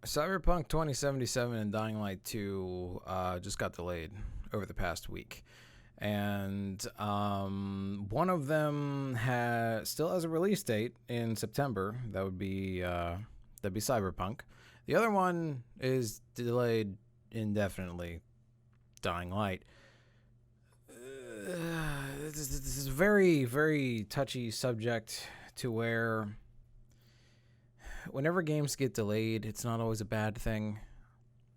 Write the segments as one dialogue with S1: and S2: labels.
S1: Cyberpunk 2077 and Dying Light 2 just got delayed over the past week. And one of them still has a release date in September. That'd be Cyberpunk. The other one is delayed indefinitely. Dying Light. This is a very, very touchy subject to where whenever games get delayed, it's not always a bad thing.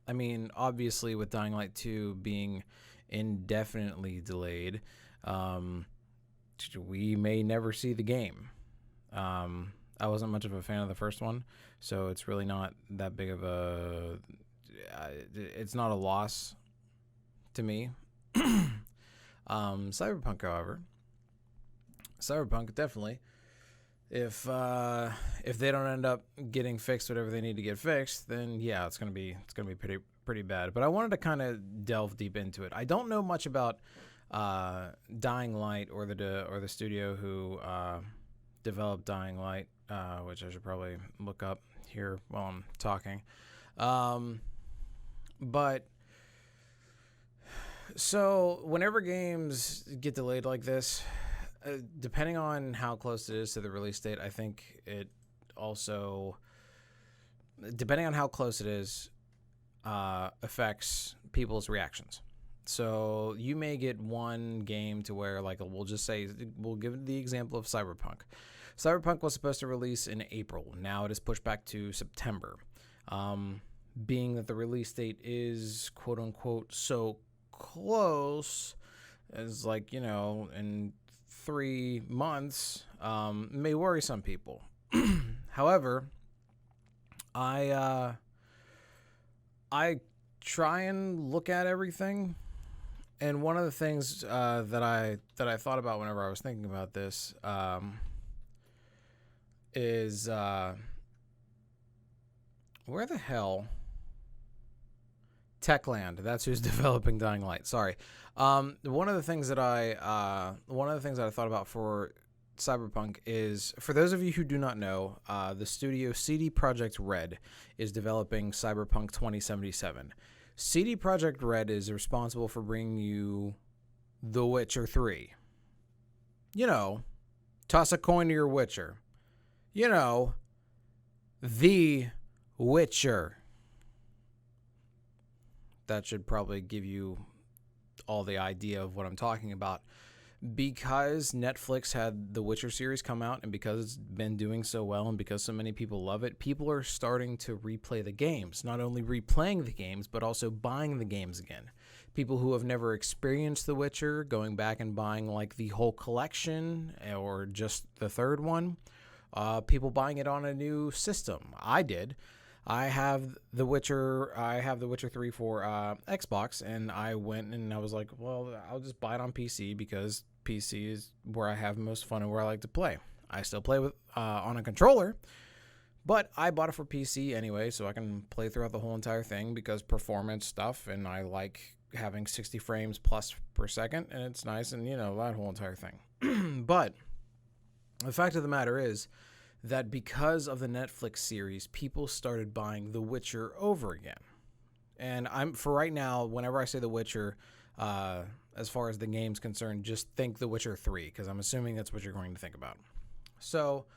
S1: I mean, obviously, with Dying Light 2 being indefinitely delayed, we may never see the game. I wasn't much of a fan of the first one, so it's really not that big of a... it's not a loss to me. Cyberpunk, however, definitely, if they don't end up getting fixed whatever they need to get fixed, then yeah, it's gonna be pretty bad. But I wanted to kind of delve deep into it. I don't know much about Dying Light or the studio who developed Dying Light, which I should probably look up here while I'm talking. But so whenever games get delayed like this, depending on how close it is to the release date, I think it also, depending on how close it is, affects people's reactions. So you may get one game to where, like, we'll give the example of Cyberpunk. Cyberpunk was supposed to release in April. Now it is pushed back to September. Being that the release date is quote unquote so close as, like, in 3 months, may worry some people. However, I try and look at everything, and one of the things that I thought about whenever I was thinking about this is where the hell Techland, that's who's developing Dying Light. Sorry. One of the things that I thought about for Cyberpunk is, for those of you who do not know, the studio CD Projekt Red is developing Cyberpunk 2077. CD Projekt Red is responsible for bringing you The Witcher 3. Toss a coin to your Witcher. The Witcher. That should probably give you all the idea of what I'm talking about. Because Netflix had the Witcher series come out, and because it's been doing so well, and because so many people love it, people are starting to replay the games. Not only replaying the games, but also buying the games again. People who have never experienced The Witcher, going back and buying like the whole collection or just the third one. People buying it on a new system. I did. I have The Witcher 3 for Xbox, and I went and I was like, well, I'll just buy it on PC because PC is where I have most fun and where I like to play. I still play with on a controller, but I bought it for PC anyway, so I can play throughout the whole entire thing because performance stuff, and I like having 60 frames plus per second, and it's nice, and that whole entire thing. But the fact of the matter is that because of the Netflix series, people started buying The Witcher over again. And for right now, whenever I say The Witcher, as far as the game's concerned, just think The Witcher 3, because I'm assuming that's what you're going to think about. So,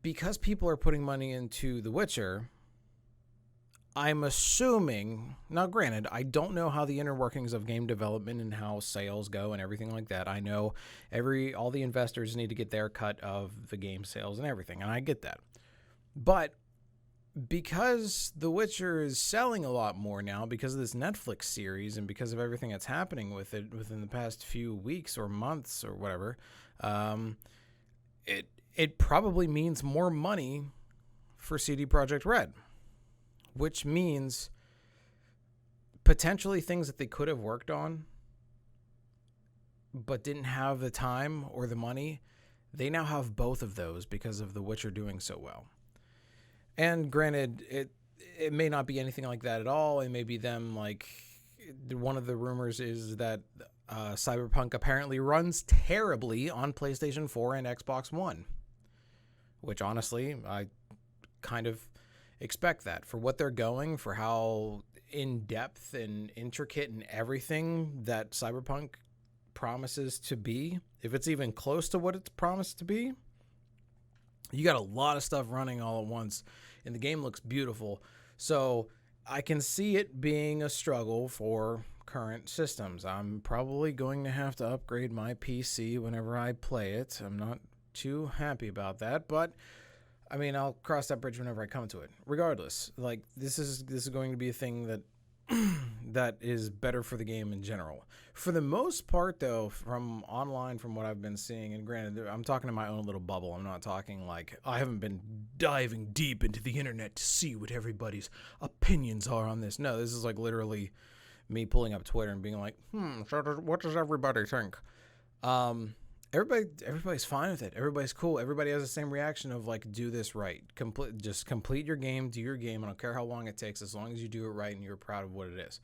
S1: because people are putting money into The Witcher, I'm assuming, now granted, I don't know how the inner workings of game development and how sales go and everything like that. I know all the investors need to get their cut of the game sales and everything, and I get that. But because The Witcher is selling a lot more now because of this Netflix series and because of everything that's happening with it within the past few weeks or months or whatever, it probably means more money for CD Projekt Red. Which means potentially things that they could have worked on but didn't have the time or the money, they now have both of those because of The Witcher doing so well. And granted, it may not be anything like that at all. It may be them, like, one of the rumors is that Cyberpunk apparently runs terribly on PlayStation 4 and Xbox One. Which honestly, I kind of expect that for what they're going, for how in depth and intricate and everything that Cyberpunk promises to be. If it's even close to what it's promised to be, you got a lot of stuff running all at once, and the game looks beautiful. So I can see it being a struggle for current systems. I'm probably going to have to upgrade my PC whenever I play it. I'm not too happy about that, but I mean, I'll cross that bridge whenever I come to it. Regardless, like this is going to be a thing that that is better for the game in general. For the most part, though, from online, from what I've been seeing, and granted, I'm talking in my own little bubble. I'm not talking like I haven't been diving deep into the internet to see what everybody's opinions are on this. No, this is like literally me pulling up Twitter and being like, so what does everybody think? Everybody's fine with it. Everybody's cool. Everybody has the same reaction of like, do this right. Just complete your game, do your game. I don't care how long it takes, as long as you do it right and you're proud of what it is,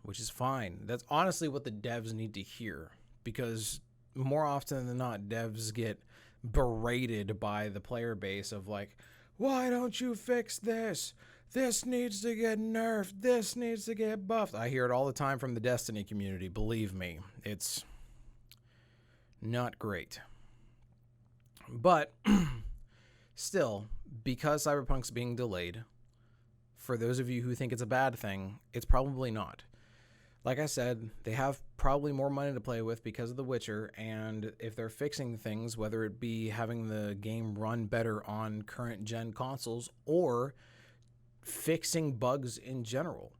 S1: which is fine. That's honestly what the devs need to hear, because more often than not, devs get berated by the player base of like, why don't you fix this? This needs to get nerfed. This needs to get buffed. I hear it all the time from the Destiny community. Believe me, it's not great. But still, because Cyberpunk's being delayed, for those of you who think it's a bad thing, it's probably not. Like I said, they have probably more money to play with because of The Witcher, and if they're fixing things, whether it be having the game run better on current gen consoles or fixing bugs in general.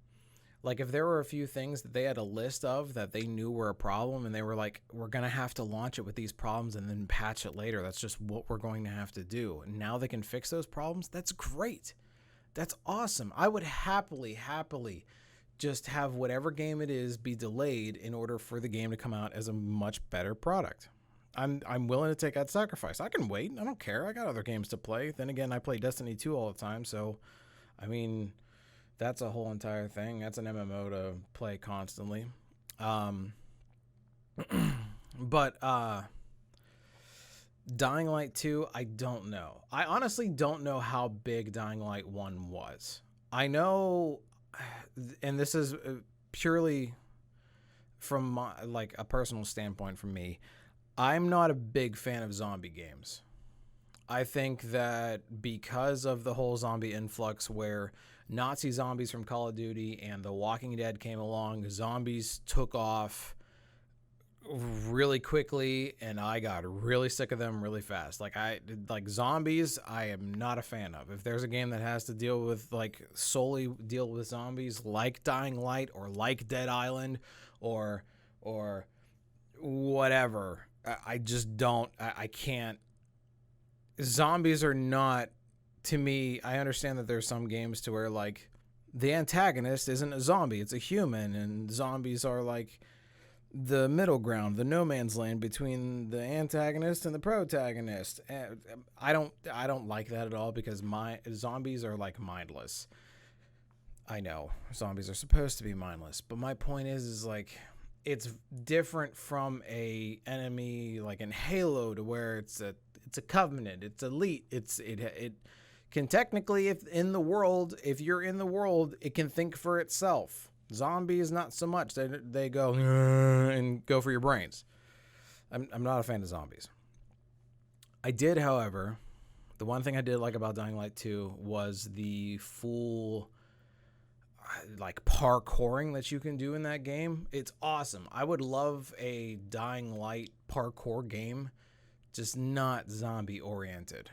S1: Like if there were a few things that they had a list of that they knew were a problem and they were like, we're going to have to launch it with these problems and then patch it later. That's just what we're going to have to do. And now they can fix those problems. That's great. That's awesome. I would happily just have whatever game it is be delayed in order for the game to come out as a much better product. I'm willing to take that sacrifice. I can wait. I don't care. I got other games to play. Then again, I play Destiny 2 all the time. So, I mean, that's a whole entire thing. That's an MMO to play constantly. But Dying Light 2, I don't know. I honestly don't know how big Dying Light 1 was. I know, and this is purely from my, like a personal standpoint from me, I'm not a big fan of zombie games. I think that because of the whole zombie influx where Nazi zombies from Call of Duty and The Walking Dead came along, zombies took off really quickly, and I got really sick of them really fast. Like zombies, I am not a fan of. If there's a game that has to deal with like solely deal with zombies, like Dying Light or like Dead Island or whatever, I just don't. I can't. Zombies are not, to me, I understand that there's some games to where like the antagonist isn't a zombie, it's a human, and zombies are like the middle ground, the no man's land between the antagonist and the protagonist. I don't like that at all, because my zombies are like mindless. I know zombies are supposed to be mindless, but my point is like it's different from a enemy like in Halo, to where it's a covenant, it's elite, it can technically, if you're in the world, it can think for itself. Zombies, not so much. They go and go for your brains. I'm not a fan of zombies. I did, however, the one thing I did like about Dying Light 2 was the full like parkouring that you can do in that game. It's awesome. I would love a Dying Light parkour game, just not zombie oriented.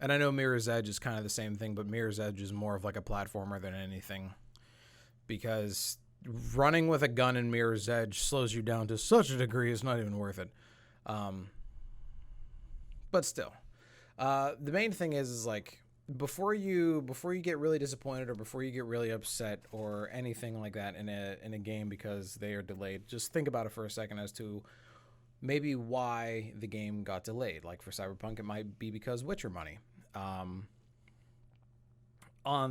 S1: And I know Mirror's Edge is kind of the same thing, but Mirror's Edge is more of like a platformer than anything, because running with a gun in Mirror's Edge slows you down to such a degree it's not even worth it. But still, the main thing is like before you get really disappointed or before you get really upset or anything like that in a game because they are delayed, just think about it for a second as to maybe why the game got delayed. Like for Cyberpunk, it might be because Witcher money. On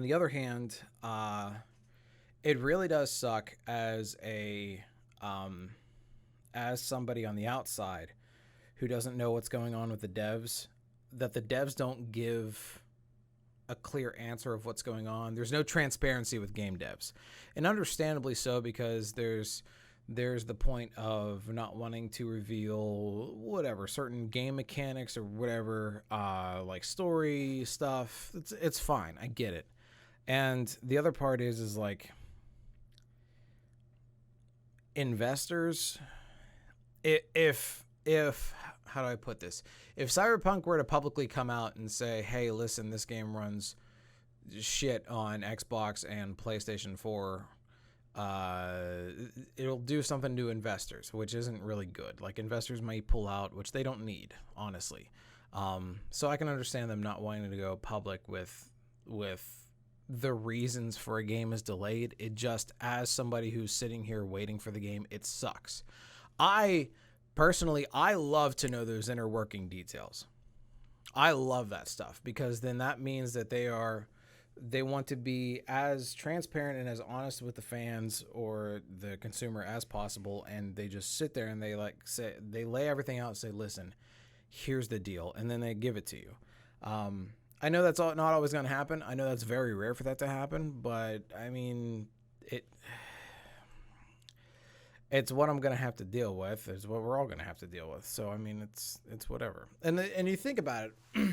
S1: the other hand, it really does suck as somebody on the outside who doesn't know what's going on with the devs, that the devs don't give a clear answer of what's going on. There's no transparency with game devs, and understandably so, because there's the point of not wanting to reveal whatever certain game mechanics or whatever, like story stuff. It's fine. I get it. And the other part is like investors. If how do I put this? If Cyberpunk were to publicly come out and say, "Hey, listen, this game runs shit on Xbox and PlayStation 4," it'll do something to investors, which isn't really good. Like, investors might pull out, which they don't need, honestly. So I can understand them not wanting to go public with the reasons for a game is delayed. It just, as somebody who's sitting here waiting for the game, it sucks. Personally, I love to know those inner working details. I love that stuff, because then that means that they want to be as transparent and as honest with the fans or the consumer as possible, and they just sit there and they lay everything out and say, "Listen, here's the deal," and then they give it to you. I know that's not always going to happen. I know that's very rare for that to happen, but I mean, it's what I'm going to have to deal with. It's what we're all going to have to deal with. So, I mean, it's whatever. And you think about it.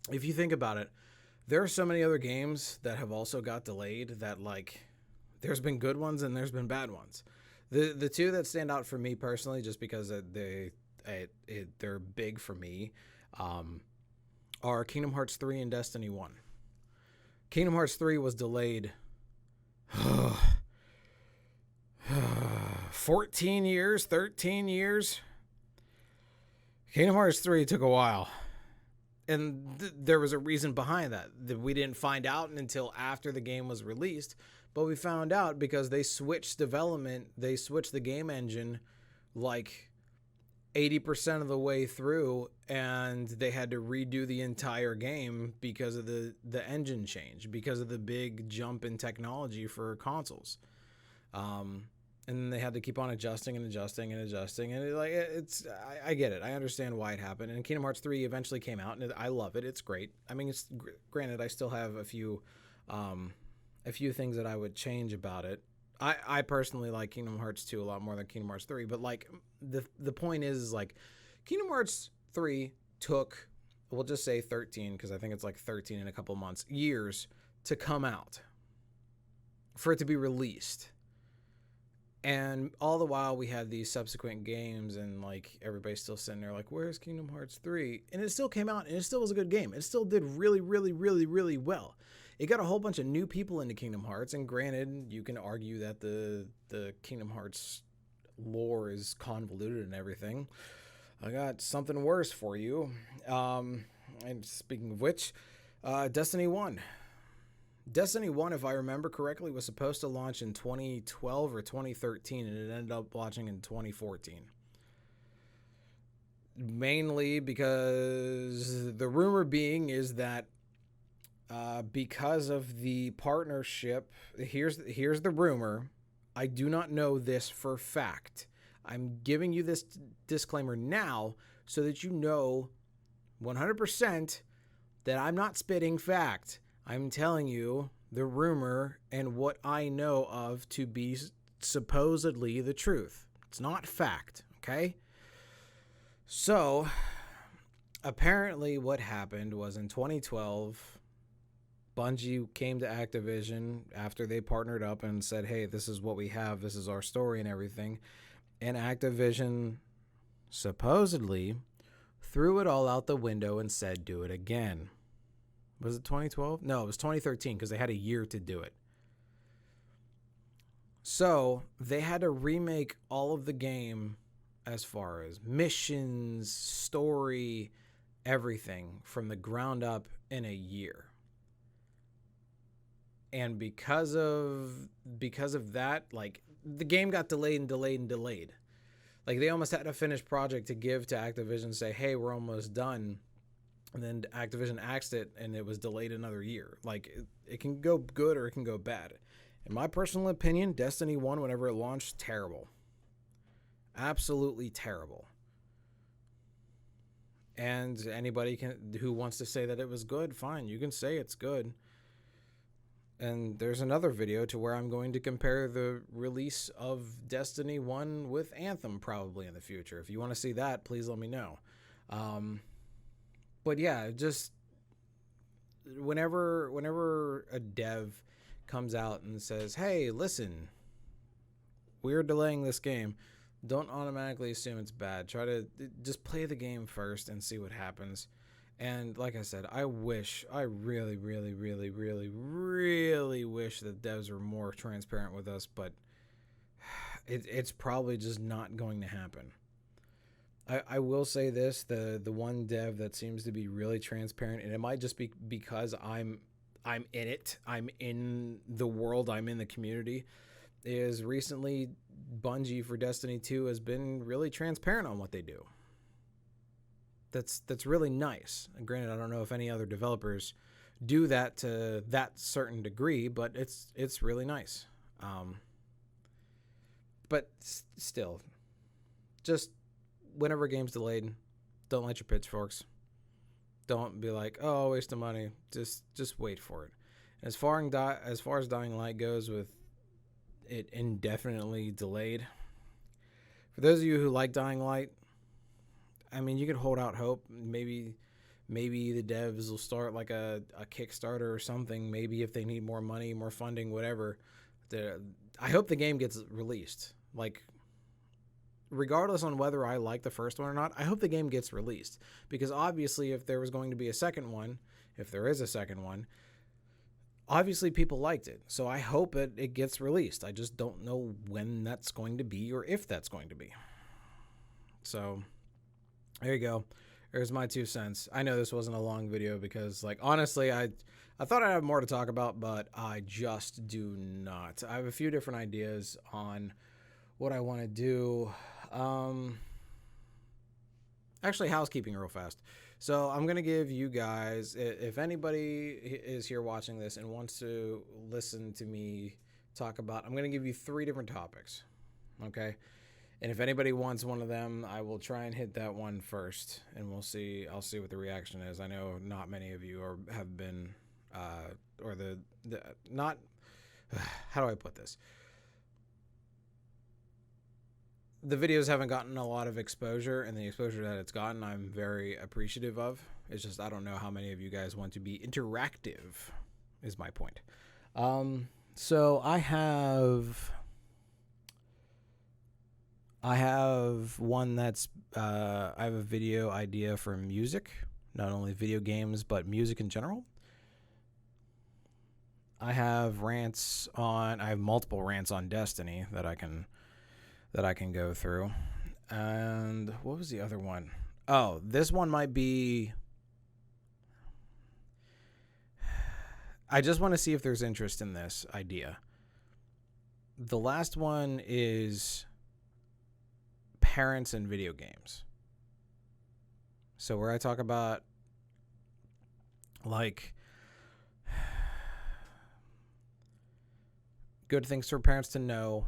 S1: If you think about it, there are so many other games that have also got delayed that, like, there's been good ones and there's been bad ones. The two that stand out for me personally, just because they're big for me, are Kingdom Hearts 3 and Destiny 1. Kingdom Hearts 3 was delayed 14 years, 13 years. Kingdom Hearts 3 took a while. And there was a reason behind that we didn't find out until after the game was released. But we found out because they switched development. They switched the game engine like 80% of the way through, and they had to redo the entire game because of the engine change, because of the big jump in technology for consoles. And then they had to keep on adjusting and adjusting and adjusting. And I get it. I understand why it happened. And Kingdom Hearts 3 eventually came out, and I love it. It's great. I mean, granted, I still have a few things that I would change about it. I personally like Kingdom Hearts 2 a lot more than Kingdom Hearts 3. But like the point is like Kingdom Hearts 3 took, we'll just say 13, because I think it's like 13 in a couple months, years to come out, for it to be released. And all the while we had these subsequent games, and like everybody's still sitting there like, where's Kingdom Hearts 3? And it still came out, and it still was a good game. It still did really, really, really, really well. It got a whole bunch of new people into Kingdom Hearts, and granted, you can argue that the Kingdom Hearts lore is convoluted and everything. I got something worse for you. And speaking of which, Destiny 1. Destiny 1, if I remember correctly, was supposed to launch in 2012 or 2013, and it ended up launching in 2014. Mainly because the rumor being is that because of the partnership, here's the rumor. I do not know this for fact. I'm giving you this disclaimer now so that you know 100% that I'm not spitting fact. I'm telling you the rumor and what I know of to be supposedly the truth. It's not fact, okay? So, apparently what happened was in 2012, Bungie came to Activision after they partnered up and said, hey, this is what we have, this is our story and everything. And Activision supposedly threw it all out the window and said, do it again. Was it 2012? No, it was 2013 because they had a year to do it. So they had to remake all of the game as far as missions, story, everything from the ground up in a year. And because of that, like, the game got delayed and delayed and delayed. Like, they almost had a finished project to give to Activision and say, hey, we're almost done. And then Activision axed it, and it was delayed another year. Like, it can go good or it can go bad. In my personal opinion, Destiny 1, whenever it launched, terrible. Absolutely terrible. And anybody who wants to say that it was good, fine, you can say it's good. And there's another video to where I'm going to compare the release of Destiny 1 with Anthem probably in the future. If you want to see that, please let me know. But yeah, just whenever a dev comes out and says, hey, listen, we're delaying this game, don't automatically assume it's bad. Try to just play the game first and see what happens. And like I said, I really, really, really, really, really wish that devs were more transparent with us, but it's probably just not going to happen. I will say this, the one dev that seems to be really transparent, and it might just be because I'm in it, I'm in the world, I'm in the community, is recently Bungie for Destiny 2 has been really transparent on what they do. That's really nice. And granted, I don't know if any other developers do that to that certain degree, but it's really nice. But still, just whenever a game's delayed, don't light your pitchforks. Don't be like, oh, waste of money. Just wait for it. As far as Dying Light goes, with it indefinitely delayed, for those of you who like Dying Light, I mean, you could hold out hope. Maybe the devs will start like a Kickstarter or something. Maybe if they need more money, more funding, whatever. I hope the game gets released. Like, regardless on whether I like the first one or not, I hope the game gets released. Because obviously, if there was going to be a second one, if there is a second one, obviously people liked it. So I hope it gets released. I just don't know when that's going to be or if that's going to be. So there you go. There's my 2 cents. I know this wasn't a long video because, like, honestly, I thought I'd have more to talk about, but I just do not. I have a few different ideas on what I want to do. Actually, housekeeping real fast. So I'm going to give you guys, if anybody is here watching this and wants to listen to me talk about, I'm going to give you 3 different topics. Okay? And if anybody wants one of them, I will try and hit that one first, and we'll see. I'll see what the reaction is. I know not many of you have been, or the not. How do I put this? The videos haven't gotten a lot of exposure, and the exposure that it's gotten, I'm very appreciative of. It's just I don't know how many of you guys want to be interactive, is my point. So I have one that's, I have a video idea for music, not only video games, but music in general. I have multiple rants on Destiny that I can go through. And what was the other one? Oh, this one might be, I just want to see if there's interest in this idea. The last one is parents and video games. So where I talk about, like, good things for parents to know,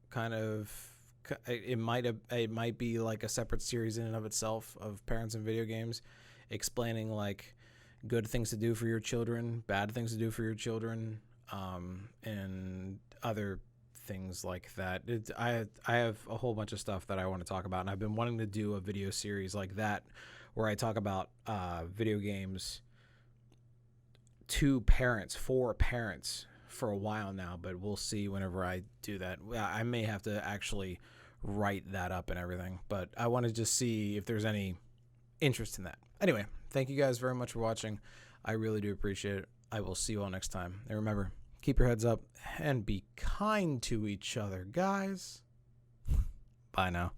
S1: kind of, it might be like a separate series in and of itself of parents and video games, explaining like good things to do for your children, bad things to do for your children, and other things like that. I have a whole bunch of stuff that I want to talk about, and I've been wanting to do a video series like that where I talk about video games to parents, for parents, for a while now, but we'll see whenever I do that. I may have to actually write that up and everything, but I want to just see if there's any interest in that. Anyway, thank you guys very much for watching. I really do appreciate it. I will see you all next time. And remember, keep your heads up and be kind to each other, guys. Bye now.